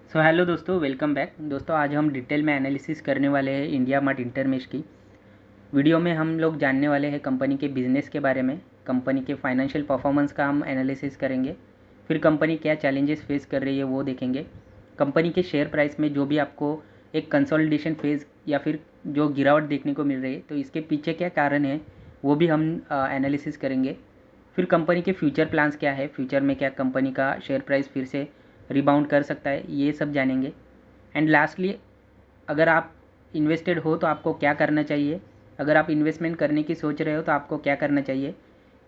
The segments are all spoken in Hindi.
सो हेलो दोस्तों, वेलकम बैक। दोस्तों आज हम डिटेल में एनालिसिस करने वाले हैं इंडिया मार्ट इंटरमेश की। वीडियो में हम लोग जानने वाले हैं कंपनी के बिज़नेस के बारे में, कंपनी के फाइनेंशियल परफॉर्मेंस का हम एनालिसिस करेंगे। फिर कंपनी क्या चैलेंजेस फेस कर रही है वो देखेंगे। कंपनी के शेयर प्राइस में जो भी आपको एक कंसोलिडेशन फेज़ या फिर जो गिरावट देखने को मिल रही है, तो इसके पीछे क्या कारण है वो भी हम एनालिसिस करेंगे। फिर कंपनी के फ्यूचर प्लान्स क्या है, फ्यूचर में क्या कंपनी का शेयर प्राइस फिर से रिबाउंड कर सकता है, ये सब जानेंगे। एंड लास्टली, अगर आप इन्वेस्टेड हो तो आपको क्या करना चाहिए, अगर आप इन्वेस्टमेंट करने की सोच रहे हो तो आपको क्या करना चाहिए,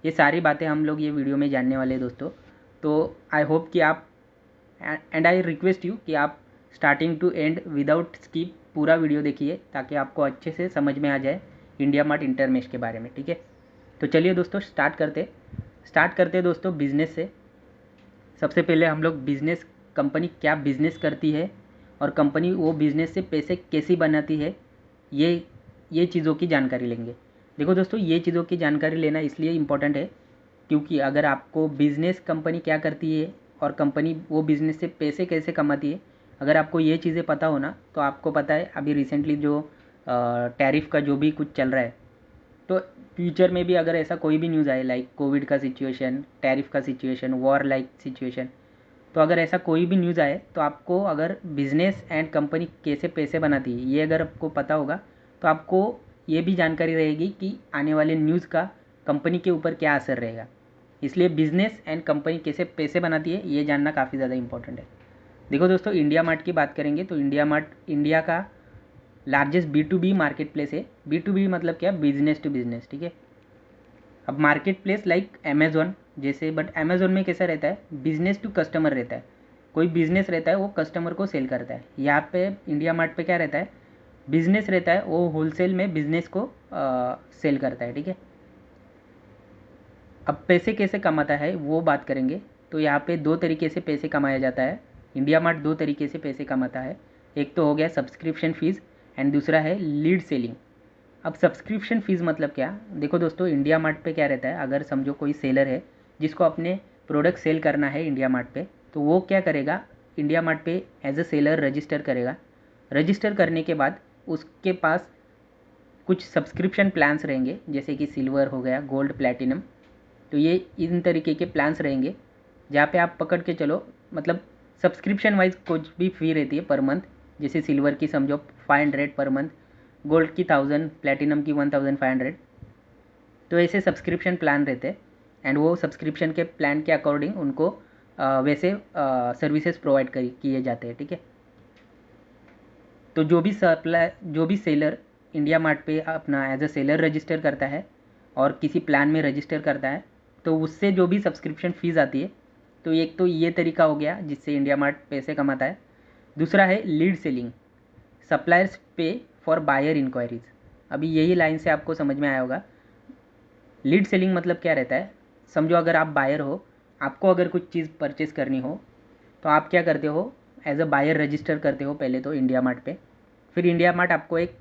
ये सारी बातें हम लोग ये वीडियो में जानने वाले हैं दोस्तों। तो आई होप कि आप एंड आई रिक्वेस्ट यू कि आप starting to end without skip पूरा वीडियो देखिए ताकि आपको अच्छे से समझ में आ जाए इंडिया मार्ट इंटरमेश के बारे में। ठीक है, तो चलिए दोस्तों स्टार्ट करते दोस्तों बिज़नेस से। सबसे पहले हम लोग बिज़नेस, कंपनी क्या बिज़नेस करती है और कंपनी वो बिज़नेस से पैसे कैसे बनाती है, ये चीज़ों की जानकारी लेंगे। देखो दोस्तों, ये चीज़ों की जानकारी लेना इसलिए इम्पोर्टेंट है क्योंकि अगर आपको बिज़नेस कंपनी क्या करती है और कंपनी वो बिज़नेस से पैसे कैसे कमाती है, अगर आपको ये चीज़ें पता हो ना, तो आपको पता है अभी रिसेंटली जो टैरिफ का जो भी कुछ चल रहा है, तो फ्यूचर में भी अगर ऐसा कोई भी न्यूज़ आए लाइक कोविड का सिचुएशन, टैरिफ का सिचुएशन, वॉर लाइक सिचुएशन, तो अगर ऐसा कोई भी न्यूज़ आए तो आपको अगर बिज़नेस एंड कंपनी कैसे पैसे बनाती है ये अगर आपको पता होगा तो आपको ये भी जानकारी रहेगी कि आने वाले न्यूज़ का कंपनी के ऊपर क्या असर रहेगा। इसलिए बिज़नेस एंड कंपनी कैसे पैसे बनाती है ये जानना काफ़ी ज़्यादा इंपॉर्टेंट है। देखो दोस्तों, इंडिया मार्ट की बात करेंगे तो इंडिया मार्ट इंडिया का लार्जेस्ट B2B मार्केट प्लेस है। B2B मतलब क्या, बिजनेस टू बिजनेस। ठीक है, अब मार्केट प्लेस लाइक अमेज़ॉन जैसे, बट अमेज़ॉन में कैसा रहता है, बिजनेस टू कस्टमर रहता है। कोई बिजनेस रहता है वो कस्टमर को सेल करता है। यहाँ पे इंडिया मार्ट पे क्या रहता है, बिजनेस रहता है वो होलसेल में बिजनेस को सेल करता है। ठीक है, अब पैसे कैसे कमाता है वो बात करेंगे। तो यहाँ पे दो तरीके से पैसे कमाया जाता है। इंडिया मार्ट दो तरीके से पैसे कमाता है। एक तो हो गया सब्सक्रिप्शन फ़ीस एंड दूसरा है लीड सेलिंग। अब सब्सक्रिप्शन फ़ीस मतलब क्या, देखो दोस्तों, इंडिया मार्ट पे क्या रहता है, अगर समझो कोई सेलर है जिसको अपने प्रोडक्ट सेल करना है इंडिया मार्ट पे, तो वो क्या करेगा, इंडिया मार्ट पे एज अ सेलर रजिस्टर करेगा। रजिस्टर करने के बाद उसके पास कुछ सब्सक्रिप्शन प्लान्स रहेंगे जैसे कि सिल्वर हो गया, गोल्ड, प्लैटिनम। तो ये इन तरीके के प्लान्स रहेंगे जहाँ पे आप पकड़ के चलो, मतलब सब्सक्रिप्शन वाइज कुछ भी फ़ी रहती है पर मंथ। जैसे सिल्वर की समझो 500 पर मंथ, गोल्ड की 1000, प्लैटिनम की 1500। तो ऐसे सब्सक्रिप्शन प्लान रहते हैं एंड वो सब्सक्रिप्शन के प्लान के अकॉर्डिंग उनको वैसे सर्विसेज प्रोवाइड किए जाते हैं। ठीक है, तो जो भी सेलर इंडिया मार्ट पे अपना एज अ सेलर रजिस्टर करता है और किसी प्लान में रजिस्टर करता है, तो उससे जो भी सब्सक्रिप्शन फ़ीस आती है, तो एक तो ये तरीका हो गया जिससे इंडिया मार्ट पैसे कमाता है। दूसरा है लीड सेलिंग, सप्लायर्स पे फॉर बायर इंक्वायरीज। अभी यही लाइन से आपको समझ में आया होगा। लीड सेलिंग मतलब क्या रहता है, समझो अगर आप बायर हो, आपको अगर कुछ चीज़ परचेज़ करनी हो तो आप क्या करते हो, एज अ बायर रजिस्टर करते हो पहले तो इंडिया मार्ट पे। फिर इंडिया मार्ट आपको एक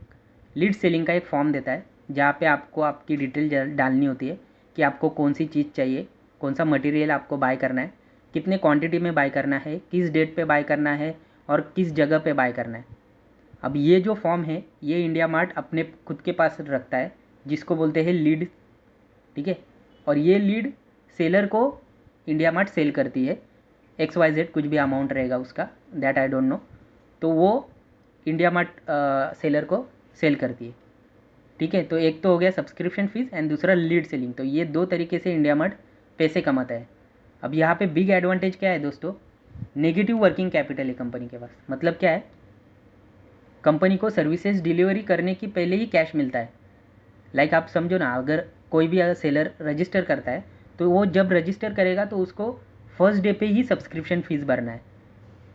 लीड सेलिंग का एक फॉर्म देता है जहाँ पे आपको आपकी डिटेल डालनी होती है कि आपको कौन सी चीज़ चाहिए, कौन सा मटेरियल आपको बाय करना है, कितने क्वांटिटी में बाय करना है, किस डेट पे बाय करना है और किस जगह पे बाय करना है। अब ये जो फॉर्म है ये इंडिया मार्ट अपने खुद के पास रखता है जिसको बोलते हैं लीड। ठीक है, और ये लीड सेलर को इंडिया मार्ट सेल करती है, XYZ कुछ भी अमाउंट रहेगा उसका, दैट आई डोंट नो। तो वो इंडिया मार्ट सेलर को सेल करती है। ठीक है, तो एक तो हो गया सब्सक्रिप्शन फीस एंड दूसरा लीड सेलिंग। तो ये दो तरीके से इंडिया मार्ट पैसे कमाता है। अब यहाँ पे बिग एडवांटेज क्या है दोस्तों, नेगेटिव वर्किंग कैपिटल है कंपनी के पास। मतलब क्या है, कंपनी को सर्विसेज डिलीवरी करने की पहले ही कैश मिलता है। लाइक आप समझो ना, अगर कोई भी सेलर रजिस्टर करता है तो वो जब रजिस्टर करेगा तो उसको फर्स्ट डे पे ही सब्सक्रिप्शन फ़ीस भरना है।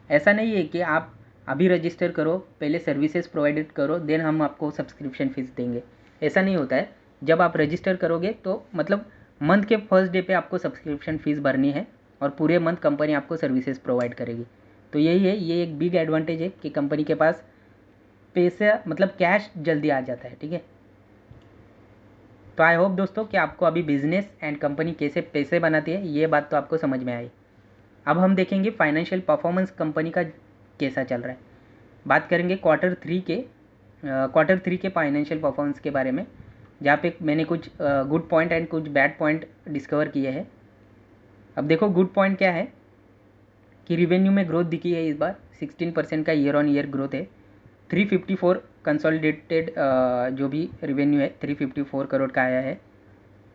ऐसा नहीं है कि आप अभी रजिस्टर करो, पहले सर्विसेज प्रोवाइडेड करो, देन हम आपको सब्सक्रिप्शन फ़ीस देंगे। ऐसा नहीं होता है। जब आप रजिस्टर करोगे तो मतलब मंथ के फर्स्ट डे पे आपको सब्सक्रिप्शन फ़ीस भरनी है और पूरे मंथ कंपनी आपको सर्विसेज प्रोवाइड करेगी। तो यही है, ये एक बिग एडवांटेज है कि कंपनी के पास पैसा मतलब कैश जल्दी आ जाता है। ठीक है, तो आई होप दोस्तों कि आपको अभी बिजनेस एंड कंपनी कैसे पैसे बनाती है ये बात तो आपको समझ में आई। अब हम देखेंगे फाइनेंशियल परफॉर्मेंस कंपनी का कैसा चल रहा है। बात करेंगे क्वार्टर थ्री के फाइनेंशियल परफॉर्मेंस के बारे में, जहाँ पे मैंने कुछ गुड पॉइंट एंड कुछ बैड पॉइंट डिस्कवर किए हैं। अब देखो गुड पॉइंट क्या है कि रिवेन्यू में ग्रोथ दिखी है इस बार, 16% का ईयर ऑन ईयर ग्रोथ है। 354 कंसोलिडेटेड जो भी रिवेन्यू है 354 करोड़ का आया है।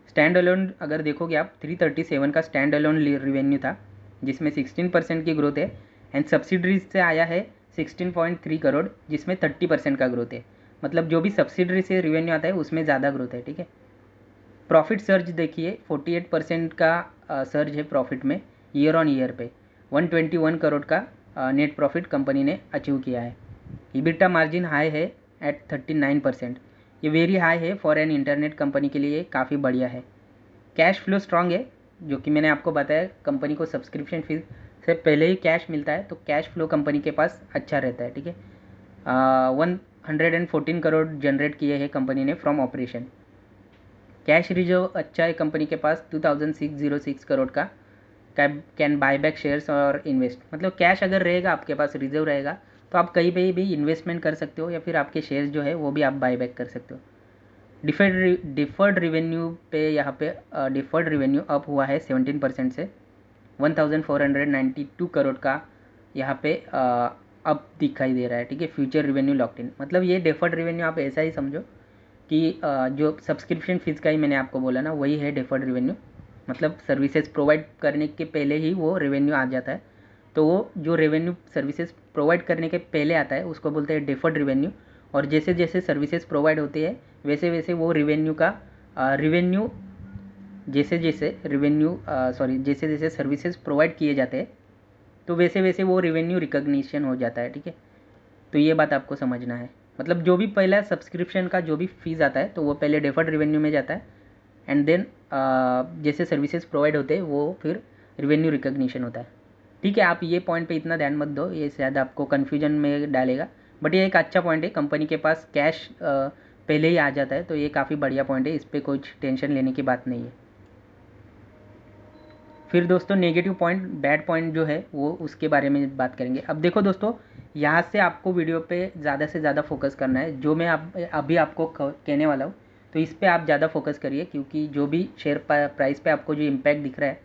स्टैंड अलोन अगर देखोगे आप 337 का स्टैंड अलोन रिवेन्यू था, जिसमें 16% की ग्रोथ है। एंड सब्सिडरीज से आया है 16.3 करोड़, जिसमें 30% का ग्रोथ है। मतलब जो भी सब्सिडरी से रिवेन्यू आता है उसमें ज़्यादा ग्रोथ है, ठीक है। प्रॉफिट सर्ज देखिए 48% का सर्ज है प्रॉफिट में ईयर ऑन ईयर पे। 121 करोड़ का नेट प्रॉफिट कंपनी ने अचीव किया है। ईबिटा मार्जिन हाई है एट 39%, ये वेरी हाई है फॉर एन इंटरनेट कंपनी के लिए, काफ़ी बढ़िया है। कैश फ्लो स्ट्रांग है, जो कि मैंने आपको बताया कंपनी को सब्सक्रिप्शन फीस से पहले ही कैश मिलता है, तो कैश फ्लो कंपनी के पास अच्छा रहता है, ठीक है। 114 करोड़ जनरेट किए हैं कंपनी ने फ्रॉम ऑपरेशन। कैश रिजर्व अच्छा है कंपनी के पास 2606 करोड़ का। कैन बाय बैक शेयर्स और इन्वेस्ट, मतलब कैश अगर रहेगा आपके पास, रिजर्व रहेगा, तो आप कहीं पे भी इन्वेस्टमेंट कर सकते हो या फिर आपके शेयर्स जो है वो भी आप बाय बैक कर सकते हो। डिफर्ड रिवेन्यू पे यहाँ पे डिफर्ड रिवेन्यू अप हुआ है 17% से 1492 करोड़ का यहाँ पे अप दिखाई दे रहा है, ठीक है। फ्यूचर रिवेन्यू लॉक्ड इन, मतलब ये डिफर्ड रिवेन्यू आप ऐसा ही समझो कि जो सब्सक्रिप्शन फीस का ही मैंने आपको बोला ना, वही है डिफर्ड रिवेन्यू। मतलब सर्विसेज प्रोवाइड करने के पहले ही वो रेवेन्यू आ जाता है, तो वो जो रेवेन्यू सर्विसेज प्रोवाइड करने के पहले आता है उसको बोलते हैं डिफर्ड रिवेन्यू। और जैसे जैसे सर्विसेज प्रोवाइड होती है वैसे वैसे वो रिवेन्यू का रिवेन्यू जैसे जैसे सर्विसेज प्रोवाइड किए जाते हैं तो वैसे वैसे वो रिवेन्यू रिकॉग्निशन हो जाता है, ठीक है। तो ये बात आपको समझना है। मतलब जो भी पहला सब्सक्रिप्शन का जो भी फीस आता है तो वो पहले डिफर्ड रिवेन्यू में जाता है, एंड देन जैसे सर्विसेज प्रोवाइड होते हैं वो फिर रिवेन्यू रिकॉग्निशन होता है, ठीक है। आप ये पॉइंट पे इतना ध्यान मत दो, ये शायद आपको कन्फ्यूजन में डालेगा, बट ये एक अच्छा पॉइंट है। कंपनी के पास कैश पहले ही आ जाता है, तो ये काफ़ी बढ़िया पॉइंट है, इस पर कुछ टेंशन लेने की बात नहीं है। फिर दोस्तों नेगेटिव पॉइंट, बैड पॉइंट जो है वो उसके बारे में बात करेंगे। अब देखो दोस्तों, यहाँ से आपको वीडियो पे ज़्यादा से ज़्यादा फोकस करना है, जो मैं अभी आपको कहने वाला हूँ तो इस पे आप ज़्यादा फोकस करिए, क्योंकि जो भी शेयर प्राइस पे आपको जो इम्पैक्ट दिख रहा है,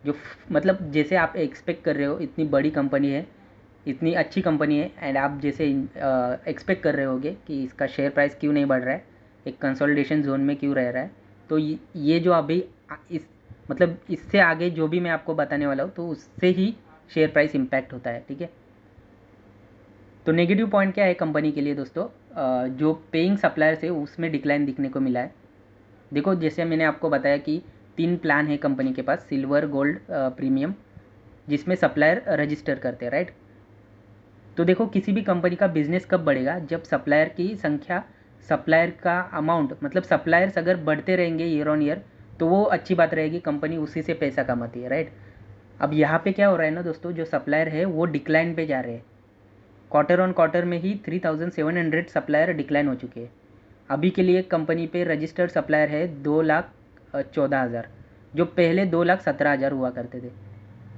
जो मतलब जैसे आप एक्सपेक्ट कर रहे हो, इतनी बड़ी कंपनी है, इतनी अच्छी कंपनी है, एंड आप जैसे एक्सपेक्ट कर रहे होगे कि इसका शेयर प्राइस क्यों नहीं बढ़ रहा है, एक कंसोलिडेशन जोन में क्यों रह रहा है, तो ये जो अभी इस मतलब इससे आगे जो भी मैं आपको बताने वाला हूँ तो उससे ही शेयर प्राइस इम्पैक्ट होता है, ठीक है। तो नेगेटिव पॉइंट क्या है कंपनी के लिए दोस्तों, जो पेइंग सप्लायर्स है उसमें डिक्लाइन दिखने को मिला है। देखो जैसे मैंने आपको बताया कि 3 प्लान है कंपनी के पास, सिल्वर, गोल्ड, प्रीमियम, जिसमें सप्लायर रजिस्टर करते हैं, राइट। तो देखो किसी भी कंपनी का बिजनेस कब बढ़ेगा, जब सप्लायर की संख्या, सप्लायर का अमाउंट, मतलब सप्लायर्स अगर बढ़ते रहेंगे ईयर ऑन ईयर, तो वो अच्छी बात रहेगी, कंपनी उसी से पैसा कमाती है, राइट। अब यहाँ पे क्या हो रहा है ना दोस्तों, जो सप्लायर है वो डिक्लाइन पे जा रहे हैं। क्वार्टर ऑन क्वार्टर में ही 3700 सप्लायर डिक्लाइन हो चुके हैं। अभी के लिए कंपनी पे रजिस्टर्ड सप्लायर है 2,14,000, जो पहले 2,17,000 हुआ करते थे।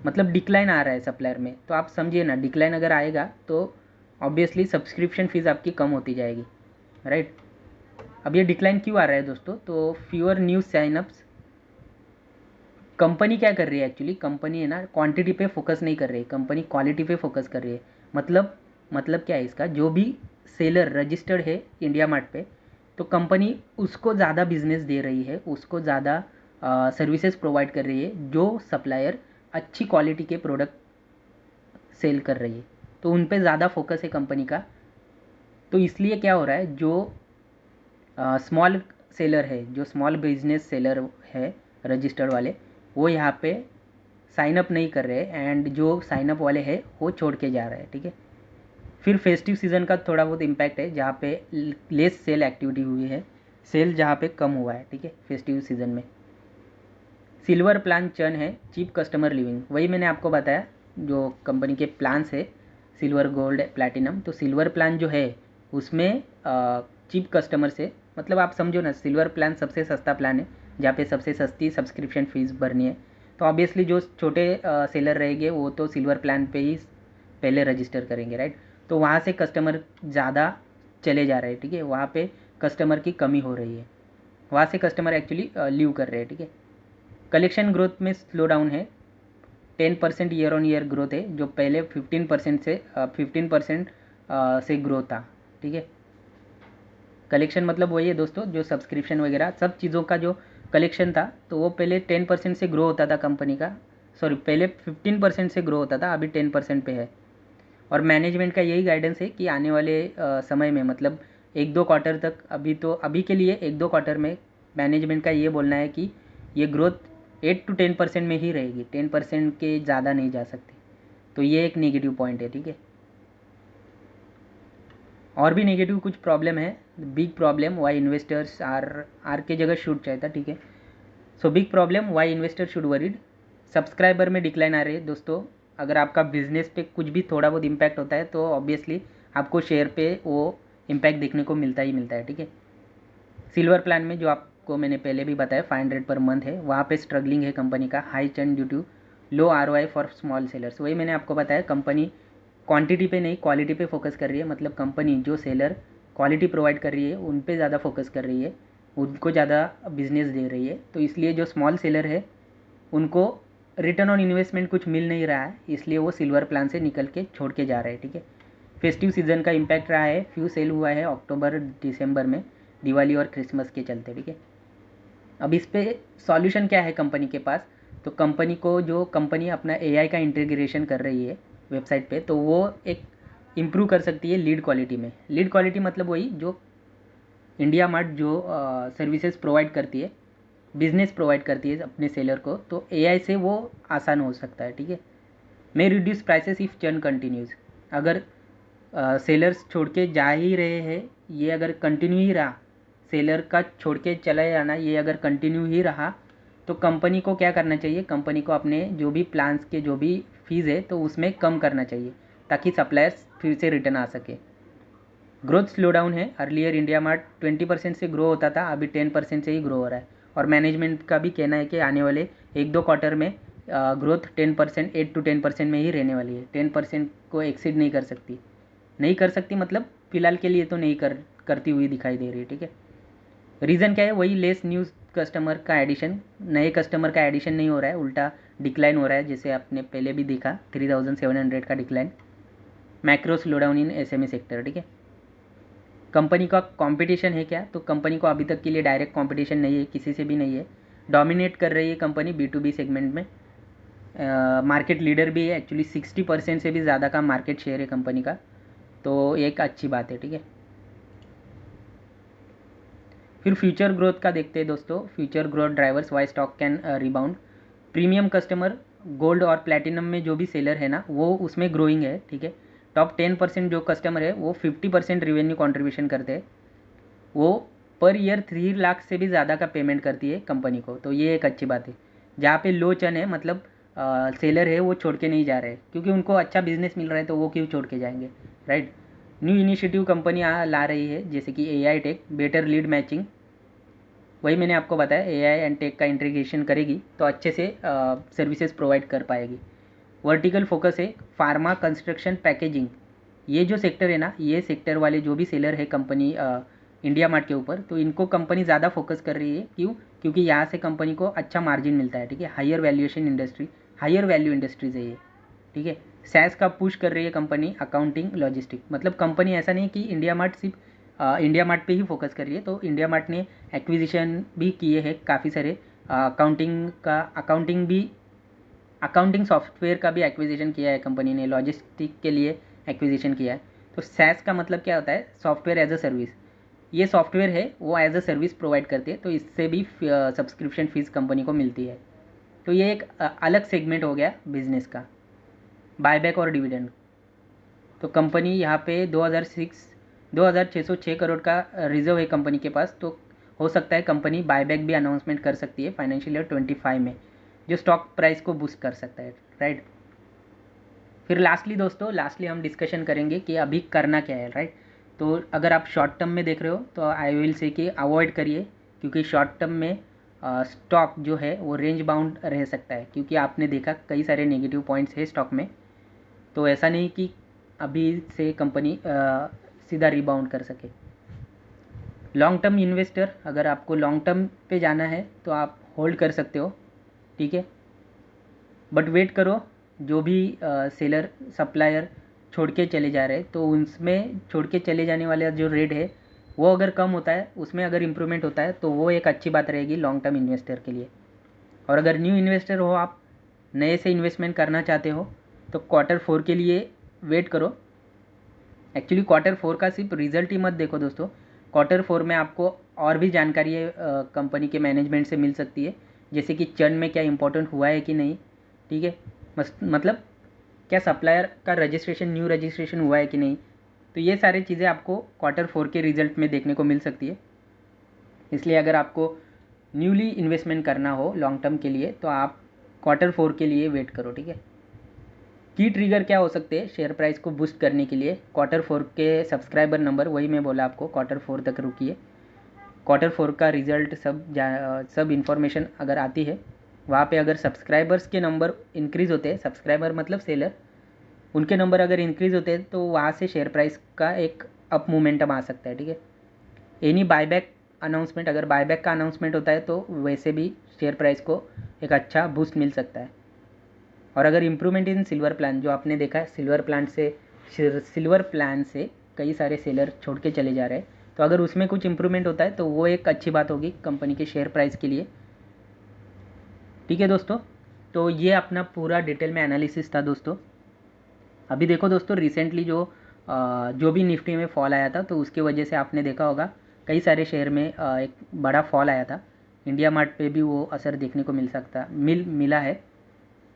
मतलब डिक्लाइन आ रहा है सप्लायर में, तो आप समझिए ना, डिक्लाइन अगर आएगा तो ऑब्वियसली सब्सक्रिप्शन फीस आपकी कम होती जाएगी, राइट। अब ये डिक्लाइन क्यों आ रहा है दोस्तों, तो फ्यूअर न्यू साइनअप्स। कंपनी क्या कर रही है एक्चुअली, कंपनी है ना क्वांटिटी पे फोकस नहीं कर रही है, कंपनी क्वालिटी पे फोकस कर रही है। मतलब क्या है इसका, जो भी सेलर रजिस्टर्ड है इंडिया मार्ट पे, तो कंपनी उसको ज़्यादा बिजनेस दे रही है, उसको ज़्यादा सर्विसेज प्रोवाइड कर रही है, जो सप्लायर अच्छी क्वालिटी के प्रोडक्ट सेल कर रही है, तो उन पे ज़्यादा फोकस है कंपनी का। तो इसलिए क्या हो रहा है, जो स्मॉल सेलर है, जो स्मॉल बिजनेस सेलर है रजिस्टर्ड वाले, वो यहाँ पे साइन अप नहीं कर रहे, एंड जो साइन अप वाले हैं वो छोड़ के जा रहे हैं, ठीक है। फिर फेस्टिव सीज़न का थोड़ा बहुत इम्पैक्ट है, जहाँ पे लेस सेल एक्टिविटी हुई है, सेल जहाँ पे कम हुआ है, ठीक है, फेस्टिव सीज़न में। सिल्वर प्लान चर्न है, चीप कस्टमर लिविंग, वही मैंने आपको बताया जो कंपनी के प्लान्स है, सिल्वर, गोल्ड, प्लैटिनम। तो सिल्वर प्लान जो है उसमें चीप कस्टमर से, मतलब आप समझो ना, सिल्वर प्लान सबसे सस्ता प्लान है, जहाँ पे सबसे सस्ती सब्सक्रिप्शन फीस भरनी है। तो ऑब्वियसली जो छोटे सेलर रहेंगे वो तो सिल्वर प्लान पे ही पहले रजिस्टर करेंगे, राइट। तो वहाँ से कस्टमर ज़्यादा चले जा रहे हैं, ठीक है, वहाँ पे कस्टमर की कमी हो रही है, वहाँ से कस्टमर एक्चुअली लीव कर रहे हैं, ठीक है। कलेक्शन ग्रोथ में स्लो डाउन है, 10% ईयर ऑन ईयर ग्रोथ है, जो पहले 15% से ग्रोथ था, ठीक है। कलेक्शन मतलब वही है दोस्तों, जो सब्सक्रिप्शन वगैरह सब चीज़ों का जो कलेक्शन था, तो वो पहले 10% से ग्रो होता था कंपनी का, सॉरी पहले 15% से ग्रो होता था, अभी 10% पे है। और मैनेजमेंट का यही गाइडेंस है कि आने वाले समय में, मतलब 1-2 क्वार्टर तक, अभी के लिए 1-2 क्वार्टर में मैनेजमेंट का ये बोलना है कि ये ग्रोथ 8-10% में ही रहेगी, 10% के ज़्यादा नहीं जा सकती। तो ये एक नेगेटिव पॉइंट है, ठीक है। और भी नेगेटिव कुछ प्रॉब्लम है। Big problem why investors are के जगह शुड चाहिए था, ठीक है। So big problem why investor should worried, subscriber में डिक्लाइन आ रही है दोस्तों। अगर आपका बिजनेस पे कुछ भी थोड़ा बहुत इम्पैक्ट होता है तो ऑब्वियसली आपको शेयर पे वो इम्पैक्ट देखने को मिलता ही मिलता है, ठीक है। सिल्वर प्लान में जो आपको मैंने पहले भी बताया 500 पर मंथ है, वहाँ पे स्ट्रगलिंग है कंपनी का, high churn due to low ROI for small sellers. वही मैंने आपको बताया, कंपनी क्वांटिटी पे नहीं क्वालिटी पे फोकस कर रही है, मतलब कंपनी जो सेलर क्वालिटी प्रोवाइड कर रही है उन पे ज़्यादा फोकस कर रही है, उनको ज़्यादा बिजनेस दे रही है। तो इसलिए जो स्मॉल सेलर है उनको रिटर्न ऑन इन्वेस्टमेंट कुछ मिल नहीं रहा है, इसलिए वो सिल्वर प्लान से निकल के छोड़ के जा रहे हैं, ठीक है। फेस्टिव सीजन का इम्पैक्ट रहा है, फ्यू सेल हुआ है अक्टूबर दिसंबर में, दिवाली और क्रिसमस के चलते, ठीक है। अब इस पे सॉल्यूशन क्या है कंपनी के पास, तो कंपनी अपना AI का इंटीग्रेशन कर रही है वेबसाइट पे, तो वो एक इम्प्रूव कर सकती है लीड क्वालिटी में। लीड क्वालिटी मतलब वही जो इंडिया मार्ट जो सर्विसेज प्रोवाइड करती है, बिजनेस प्रोवाइड करती है अपने सेलर को, तो AI से वो आसान हो सकता है, ठीक है। मे reduce prices if churn continues, अगर सेलर्स छोड़ के जा ही रहे हैं, ये अगर कंटिन्यू ही रहा, सेलर का छोड़ के चला जाना ये अगर कंटिन्यू ही रहा, तो कंपनी को क्या करना चाहिए, कंपनी को अपने जो भी प्लान्स के जो भी फीस है तो उसमें कम करना चाहिए, ताकि सप्लायर्स फिर से रिटर्न आ सके। ग्रोथ स्लो डाउन है, अर्लियर इंडिया मार्ट 20% से ग्रो होता था, अभी 10% से ही ग्रो हो रहा है। और मैनेजमेंट का भी कहना है कि आने वाले 1-2 क्वार्टर में ग्रोथ 10%, 8-10% में ही रहने वाली है, 10% को एक्सीड नहीं कर सकती, मतलब फ़िलहाल के लिए तो नहीं करती हुई दिखाई दे रही है, ठीक है। रीज़न क्या है, वही लेस न्यूज़ कस्टमर का एडिशन, नए कस्टमर का एडिशन नहीं हो रहा है, उल्टा डिक्लाइन हो रहा है, जैसे आपने पहले भी देखा 3700 का decline. Macro slow down in SME sector, ठीक है। कंपनी का कंपटीशन है क्या, तो कंपनी को अभी तक के लिए डायरेक्ट कंपटीशन नहीं है, किसी से भी नहीं है। डोमिनेट कर रही है कंपनी B2B सेगमेंट में, मार्केट लीडर भी है एक्चुअली, 60% से भी ज़्यादा का मार्केट शेयर है कंपनी का, तो एक अच्छी बात है, ठीक है। फिर फ्यूचर ग्रोथ का देखते हैं दोस्तों, future growth drivers Y stock can rebound. Premium customer gold और प्लैटिनम में जो भी सेलर है ना, वो उसमें ग्रोइंग है, ठीक है। टॉप 10% जो कस्टमर है वो 50% रेवेन्यू कॉन्ट्रीब्यूशन करते हैं, वो पर ईयर 3 लाख से भी ज़्यादा का पेमेंट करती है कंपनी को, तो ये एक अच्छी बात है। जहाँ पे लो चर्न है, मतलब सेलर है वो छोड़ के नहीं जा रहे, क्योंकि उनको अच्छा बिजनेस मिल रहा है तो वो क्यों छोड़ के जाएंगे, राइट। न्यू इनिशिएटिव कंपनी ला रही है, जैसे कि AI tech, better lead matching, वही मैंने आपको बताया, AI एंड टेक का इंटीग्रेशन करेगी तो अच्छे से सर्विसेज प्रोवाइड कर पाएगी। वर्टिकल फोकस है, फार्मा, कंस्ट्रक्शन, पैकेजिंग, ये जो सेक्टर है ना, ये सेक्टर वाले जो भी सेलर है कंपनी इंडिया मार्ट के ऊपर, तो इनको कंपनी ज़्यादा फोकस कर रही है, क्यों, क्योंकि यहाँ से कंपनी को अच्छा मार्जिन मिलता है, ठीक है। हायर वैल्यू इंडस्ट्रीज है ये, ठीक है। सैस का पुश कर रही है कंपनी, अकाउंटिंग, लॉजिस्टिक, मतलब कंपनी ऐसा नहीं कि इंडिया मार्ट सिर्फ इंडिया मार्ट पे ही फोकस कर रही है, तो इंडिया मार्ट ने एक्विजिशन भी किए हैं काफ़ी सारे, अकाउंटिंग सॉफ्टवेयर का भी एक्विजिशन किया है कंपनी ने, लॉजिस्टिक के लिए एक्विजिशन किया है। तो सैस का मतलब क्या होता है, सॉफ्टवेयर एज अ सर्विस, ये सॉफ्टवेयर है वो एज अ सर्विस प्रोवाइड करती है, तो इससे भी सब्सक्रिप्शन फीस कंपनी को मिलती है। तो ये एक अलग सेगमेंट हो गया बिजनेस का। बायबैक और डिविडेंड, तो कंपनी यहाँ पे 2606 करोड़ का रिजर्व है कंपनी के पास, तो हो सकता है कंपनी बायबैक भी अनाउंसमेंट कर सकती है फाइनेंशियल ईयर 25 में, जो स्टॉक प्राइस को बूस्ट कर सकता है, राइट। फिर लास्टली हम डिस्कशन करेंगे कि अभी करना क्या है, राइट। तो अगर आप शॉर्ट टर्म में देख रहे हो तो आई विल से कि अवॉइड करिए, क्योंकि शॉर्ट टर्म में स्टॉक जो है वो रेंज बाउंड रह सकता है, क्योंकि आपने देखा कई सारे नेगेटिव पॉइंट्स है स्टॉक में। तो ऐसा नहीं कि अभी से कंपनी सीधा रिबाउंड कर सके। लॉन्ग टर्म इन्वेस्टर, अगर आपको लॉन्ग टर्म पे जाना है तो आप होल्ड कर सकते हो, ठीक है, बट वेट करो। जो भी सेलर सप्लायर छोड़ के चले जा रहे हैं तो उसमें छोड़ के चले जाने वाला जो रेट है वो अगर कम होता है, उसमें अगर इम्प्रूवमेंट होता है तो वो एक अच्छी बात रहेगी लॉन्ग टर्म इन्वेस्टर के लिए। और अगर न्यू इन्वेस्टर हो, आप नए से इन्वेस्टमेंट करना चाहते हो, तो Q4 के लिए वेट करो। एक्चुअली Q4 का सिर्फ रिजल्ट ही मत देखो दोस्तों, Q4 में आपको और भी जानकारी कंपनी के मैनेजमेंट से मिल सकती है, जैसे कि चर्न में क्या इंपॉर्टेंट हुआ है कि नहीं, ठीक है, मतलब क्या सप्लायर का रजिस्ट्रेशन, न्यू रजिस्ट्रेशन हुआ है कि नहीं। तो ये सारी चीज़ें आपको Q4 के रिज़ल्ट में देखने को मिल सकती है। इसलिए अगर आपको न्यूली इन्वेस्टमेंट करना हो लॉन्ग टर्म के लिए तो आप Q4 के लिए वेट करो, ठीक है। की ट्रिगर क्या हो सकते हैं शेयर प्राइस को बूस्ट करने के लिए? Q4 के सब्सक्राइबर नंबर, वही मैं बोला आपको, Q4 तक रुकिए। Q4 का रिज़ल्ट सब इन्फॉर्मेशन अगर आती है, वहाँ पे अगर सब्सक्राइबर्स के नंबर इंक्रीज़ होते हैं, सब्सक्राइबर मतलब सेलर, उनके नंबर अगर इंक्रीज़ होते हैं तो वहाँ से शेयर प्राइस का एक अप मोमेंटम आ सकता है, ठीक है। एनी बायबैक अनाउंसमेंट, अगर बायबैक का अनाउंसमेंट होता है तो वैसे भी शेयर प्राइस को एक अच्छा बूस्ट मिल सकता है। और अगर इम्प्रूवमेंट इन सिल्वर प्लान, जो आपने देखा है सिल्वर प्लान से कई सारे सेलर छोड़ के चले जा रहे हैं, तो अगर उसमें कुछ इम्प्रूवमेंट होता है तो वो एक अच्छी बात होगी कंपनी के शेयर प्राइस के लिए, ठीक है दोस्तों। तो ये अपना पूरा डिटेल में एनालिसिस था दोस्तों। अभी देखो दोस्तों, रिसेंटली जो भी निफ्टी में फॉल आया था तो उसकी वजह से आपने देखा होगा कई सारे शेयर में एक बड़ा फॉल आया था। इंडिया मार्ट पे भी वो असर देखने को मिला है,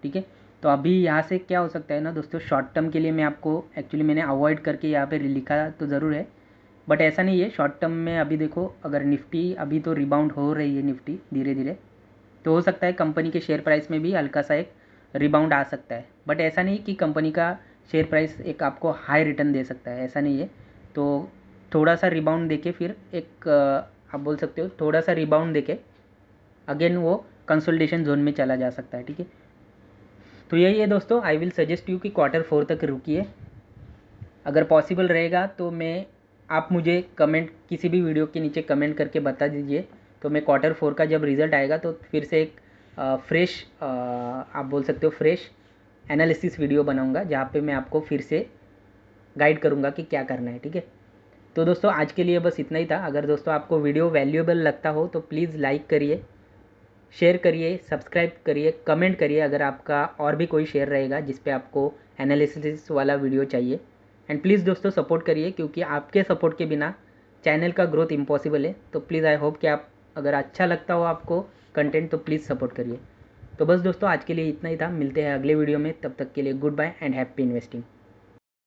ठीक है। तो अभी यहाँ से क्या हो सकता है ना दोस्तों, शॉर्ट टर्म के लिए मैं आपको एक्चुअली मैंने अवॉइड करके यहाँ पे लिखा तो ज़रूर है, बट ऐसा नहीं है। शॉर्ट टर्म में अभी देखो, अगर निफ्टी अभी तो रिबाउंड हो रही है निफ्टी धीरे धीरे, तो हो सकता है कंपनी के शेयर प्राइस में भी हल्का सा एक रिबाउंड आ सकता है, बट ऐसा नहीं कि कंपनी का शेयर प्राइस एक आपको हाई रिटर्न दे सकता है, ऐसा नहीं है। तो थोड़ा सा रिबाउंड देके फिर एक आप बोल सकते हो थोड़ा सा रिबाउंड देके अगेन वो कंसोलिडेशन जोन में चला जा सकता है, ठीक है। तो यही है दोस्तों, आई विल सजेस्ट यू कि Q4 तक रुकिए। अगर पॉसिबल रहेगा तो आप मुझे कमेंट, किसी भी वीडियो के नीचे कमेंट करके बता दीजिए, तो मैं Q4 का जब रिज़ल्ट आएगा तो फिर से एक फ्रेश आप बोल सकते हो फ्रेश एनालिसिस वीडियो बनाऊंगा, जहाँ पे मैं आपको फिर से गाइड करूँगा कि क्या करना है, ठीक है। तो दोस्तों आज के लिए बस इतना ही था। अगर दोस्तों आपको वीडियो वैल्यूएबल लगता हो तो प्लीज़ लाइक करिए, शेयर करिए, सब्सक्राइब करिए, कमेंट करिए अगर आपका और भी कोई शेयर रहेगा जिस पे आपको एनालिसिस वाला वीडियो चाहिए। एंड प्लीज़ दोस्तों सपोर्ट करिए, क्योंकि आपके सपोर्ट के बिना चैनल का ग्रोथ इम्पॉसिबल है। तो प्लीज़ आई होप कि आप, अगर अच्छा लगता हो आपको कंटेंट, तो प्लीज़ सपोर्ट करिए। तो बस दोस्तों आज के लिए इतना ही था, मिलते हैं अगले वीडियो में, तब तक के लिए good bye and happy investing.